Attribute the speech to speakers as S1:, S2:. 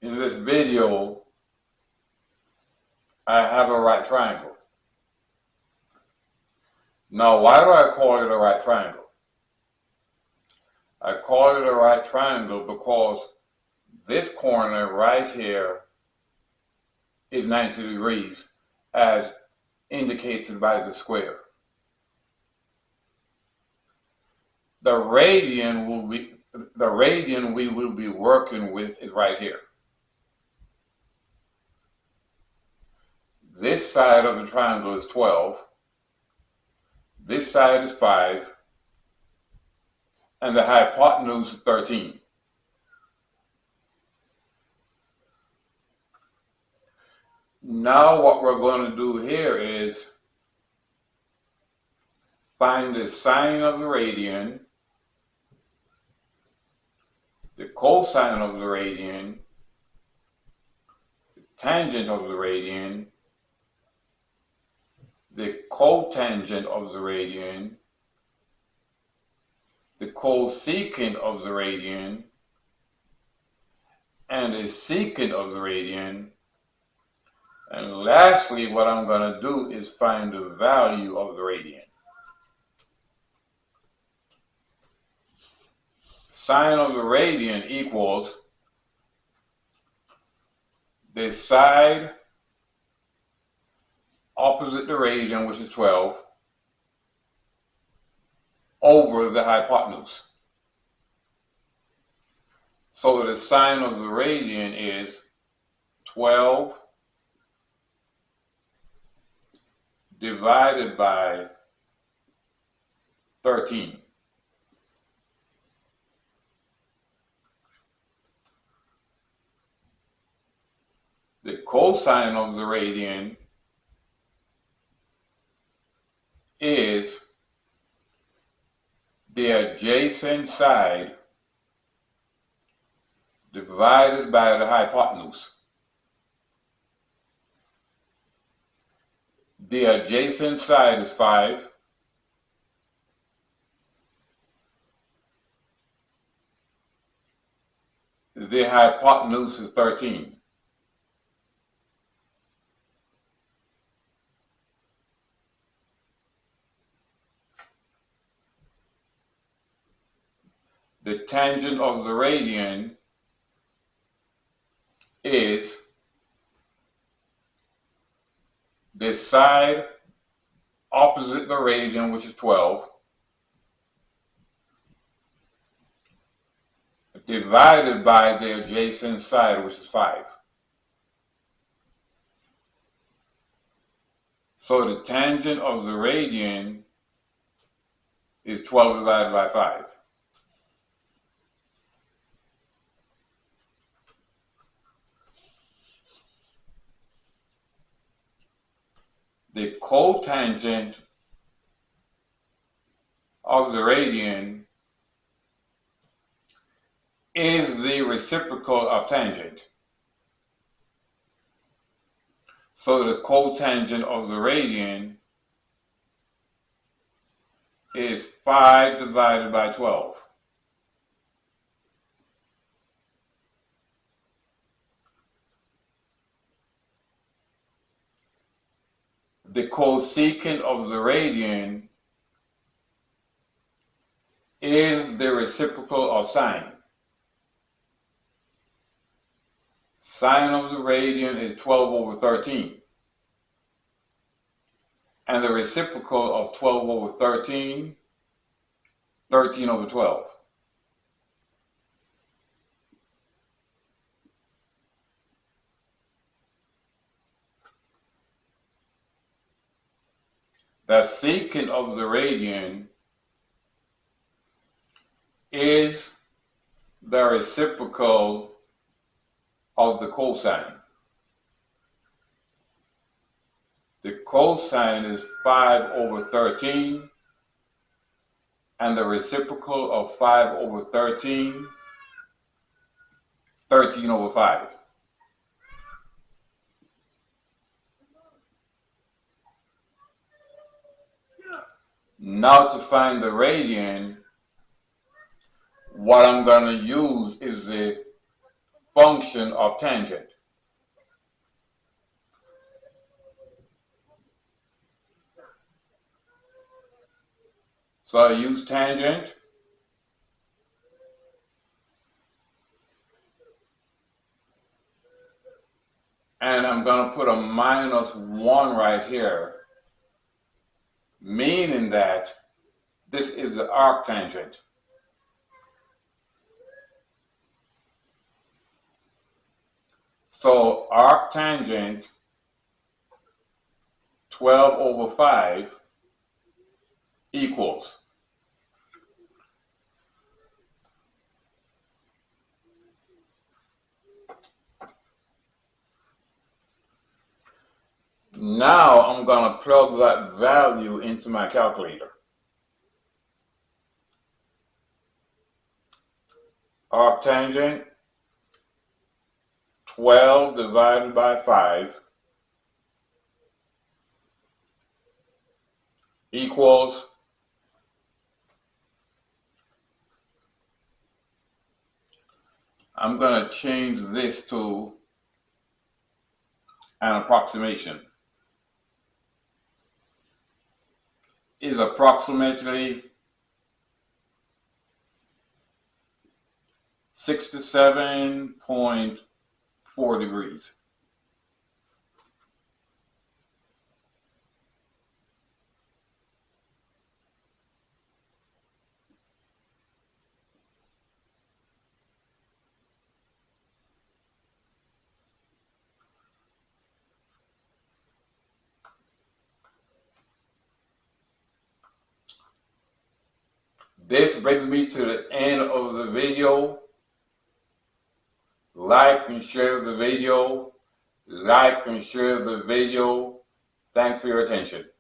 S1: In this video, I have a right triangle. Now, why do I call it a right triangle? I call it a right triangle because this corner right here is 90 degrees as indicated by the square. The radian we will be working with is right here. This side of the triangle is 12. This side is 5. And the hypotenuse is 13. Now what we're going to do here is find the sine of the radian, the cosine of the radian, the tangent of the radian, the cotangent of the radian, the cosecant of the radian, and the secant of the radian. And lastly, what I'm going to do is find the value of the radian. Sine of the radian equals the side opposite the radian, which is 12, over the hypotenuse. So the sine of the radian is 12 divided by 13. The cosine of the radian is the adjacent side divided by the hypotenuse. The adjacent side is 5. The hypotenuse is 13. The tangent of the radian is the side opposite the radian, which is 12, divided by the adjacent side, which is 5. So the tangent of the radian is 12 divided by 5. The cotangent of the radian is the reciprocal of tangent. So the cotangent of the radian is 5 divided by 12. The cosecant of the radian is the reciprocal of sine. Sine of the radian is 12 over 13. And the reciprocal of 12 over 13, 13 over 12. The secant of the radian is the reciprocal of the cosine. The cosine is 5 over 13, and the reciprocal of 5 over 13, 13 over 5. Now to find the radian, what I'm going to use is the function of tangent. So I use tangent, and I'm going to put a -1 right here, meaning that this is the arctangent. So arctangent 12/5 equals now I'm going to plug that value into my calculator. Arctangent 12 divided by 5 equals I'm going to change this to an approximation. Is approximately 67.4 degrees. This brings me to the end of the video. Like and share the video. Like and share the video. Thanks for your attention.